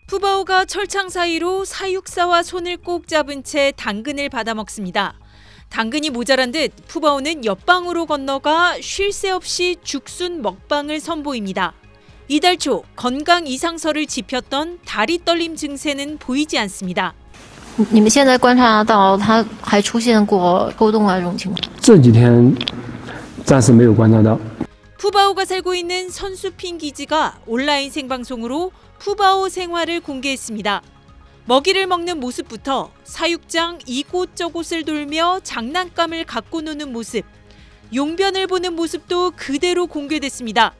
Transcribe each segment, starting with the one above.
푸바오가 철창 사이로 사육사와 손을 꼭 잡은 채 당근을 받아먹습니다. 당근이 모자란 듯 푸바오는 옆방으로 건너가 쉴 새 없이 죽순 먹방을 선보입니다. 이달 초 건강 이상설을 짚었던 다리 떨림 증세는 보이지 않습니다. 你们现在观察到他还出现过抽动啊这种情况？这几天暂时没有观察到。 푸바오가 살고 있는 선수핀 기지가 온라인 생방송으로 푸바오 생활을 공개했습니다. 먹이를 먹는 모습부터 사육장 이곳저곳을 돌며 장난감을 갖고 노는 모습, 용변을 보는 모습도 그대로 공개됐습니다.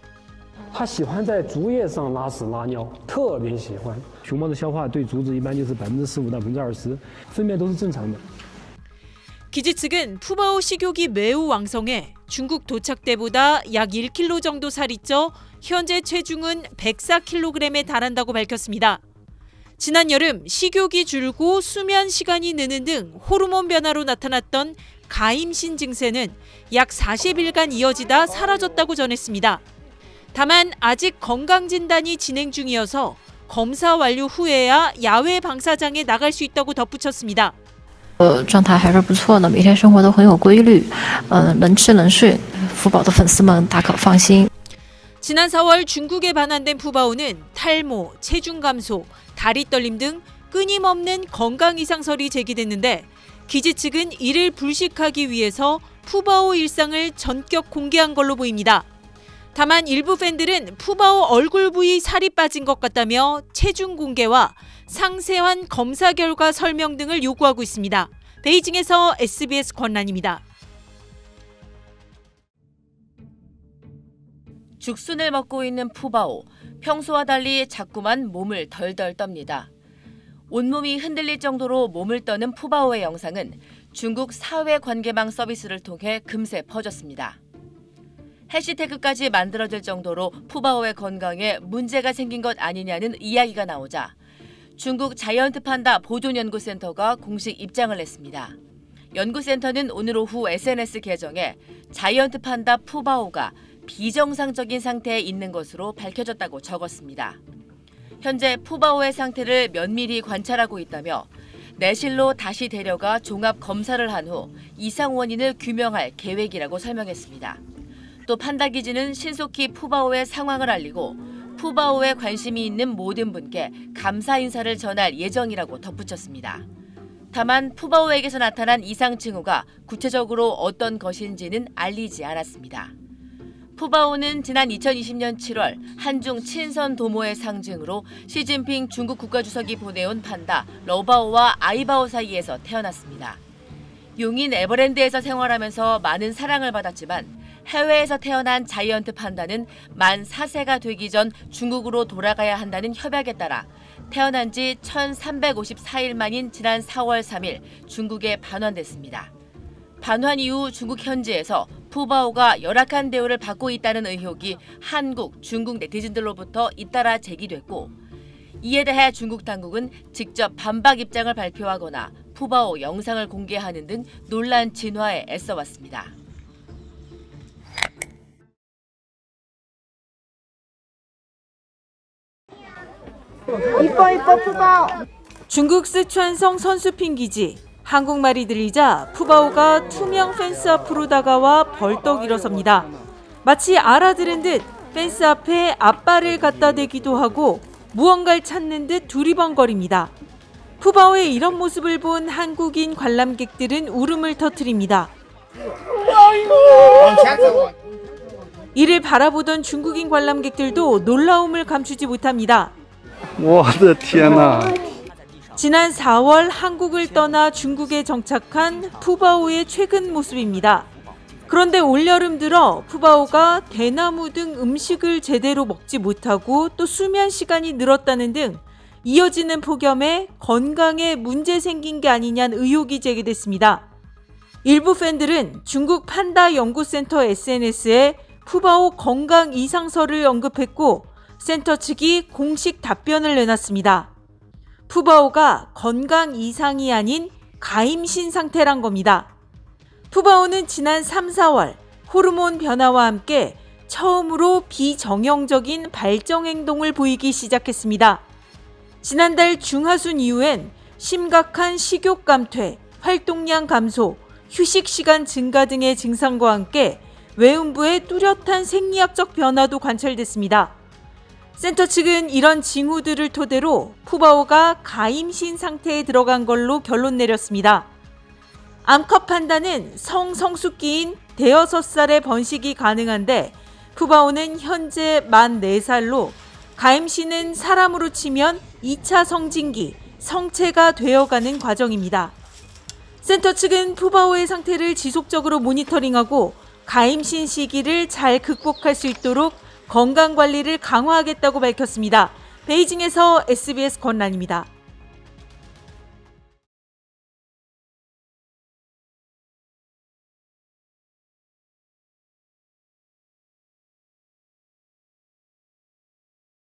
它喜欢在竹叶上拉屎拉尿，特别喜欢。熊猫的消化对竹子一般就是15%到20%，粪便都是正常的。 기지 측은 푸바오 식욕이 매우 왕성해 중국 도착 때보다 약 1kg 정도 살이 쪄 현재 체중은 104kg에 달한다고 밝혔습니다. 지난 여름 식욕이 줄고 수면 시간이 느는 등 호르몬 변화로 나타났던 가임신 증세는 약 40일간 이어지다 사라졌다고 전했습니다. 다만 아직 건강진단이 진행 중이어서 검사 완료 후에야 야외 방사장에 나갈 수 있다고 덧붙였습니다. 状态还是不错的，每天生活都很有规律，能吃能睡，福宝的粉丝们大可放心。 지난 4월 중국에 반환된 푸바오는 탈모, 체중 감소, 다리 떨림 등 끊임없는 건강 이상설이 제기됐는데 기지 측은 이를 불식하기 위해서 푸바오 일상을 전격 공개한 걸로 보입니다. 다만 일부 팬들은 푸바오 얼굴 부위 살이 빠진 것 같다며 체중 공개와 상세한 검사 결과 설명 등을 요구하고 있습니다. 베이징에서 SBS 권란입니다. 죽순을 먹고 있는 푸바오. 평소와 달리 자꾸만 몸을 덜덜 떱니다. 온몸이 흔들릴 정도로 몸을 떠는 푸바오의 영상은 중국 사회관계망 서비스를 통해 금세 퍼졌습니다. 해시태그까지 만들어질 정도로 푸바오의 건강에 문제가 생긴 것 아니냐는 이야기가 나오자 중국 자이언트 판다 보존연구센터가 공식 입장을 냈습니다. 연구센터는 오늘 오후 SNS 계정에 자이언트 판다 푸바오가 비정상적인 상태에 있는 것으로 밝혀졌다고 적었습니다. 현재 푸바오의 상태를 면밀히 관찰하고 있다며 내실로 다시 데려가 종합 검사를 한 후 이상 원인을 규명할 계획이라고 설명했습니다. 또 판다 기지는 신속히 푸바오의 상황을 알리고 푸바오에 관심이 있는 모든 분께 감사 인사를 전할 예정이라고 덧붙였습니다. 다만 푸바오에게서 나타난 이상 징후가 구체적으로 어떤 것인지는 알리지 않았습니다. 푸바오는 지난 2020년 7월 한중 친선 도모의 상징으로 시진핑 중국 국가주석이 보내온 판다 러바오와 아이바오 사이에서 태어났습니다. 용인 에버랜드에서 생활하면서 많은 사랑을 받았지만 해외에서 태어난 자이언트 판다는 만 4세가 되기 전 중국으로 돌아가야 한다는 협약에 따라 태어난 지 1354일 만인 지난 4월 3일 중국에 반환됐습니다. 반환 이후 중국 현지에서 푸바오가 열악한 대우를 받고 있다는 의혹이 한국, 중국 네티즌들로부터 잇따라 제기됐고 이에 대해 중국 당국은 직접 반박 입장을 발표하거나 푸바오 영상을 공개하는 등 논란 진화에 애써왔습니다. 이뻐 푸바오. 중국 쓰촨성 선수핀 기지. 한국말이 들리자 푸바오가 투명 펜스 앞으로 다가와 벌떡 일어섭니다. 마치 알아들은 듯 펜스 앞에 앞발을 갖다 대기도 하고 무언가를 찾는 듯 두리번거립니다. 푸바오의 이런 모습을 본 한국인 관람객들은 울음을 터뜨립니다. 이를 바라보던 중국인 관람객들도 놀라움을 감추지 못합니다. 我的天哪! 지난 4월 한국을 떠나 중국에 정착한 푸바오의 최근 모습입니다. 그런데 올여름 들어 푸바오가 대나무 등 음식을 제대로 먹지 못하고 또 수면 시간이 늘었다는 등 이어지는 폭염에 건강에 문제 생긴 게 아니냐는 의혹이 제기됐습니다. 일부 팬들은 중국 판다 연구센터 SNS에 푸바오 건강 이상설을 언급했고 센터 측이 공식 답변을 내놨습니다. 푸바오가 건강 이상이 아닌 가임신 상태란 겁니다. 푸바오는 지난 3, 4월 호르몬 변화와 함께 처음으로 비정형적인 발정 행동을 보이기 시작했습니다. 지난달 중하순 이후엔 심각한 식욕 감퇴, 활동량 감소, 휴식 시간 증가 등의 증상과 함께 외음부의 뚜렷한 생리학적 변화도 관찰됐습니다. 센터 측은 이런 징후들을 토대로 푸바오가 가임신 상태에 들어간 걸로 결론 내렸습니다. 암컷 판다는 성숙기인 5살의 번식이 가능한데 푸바오는 현재 만 4살로 가임신은 사람으로 치면 2차 성징기, 성체가 되어가는 과정입니다. 센터 측은 푸바오의 상태를 지속적으로 모니터링하고 가임신 시기를 잘 극복할 수 있도록 건강관리를 강화하겠다고 밝혔습니다. 베이징에서 SBS 권란입니다.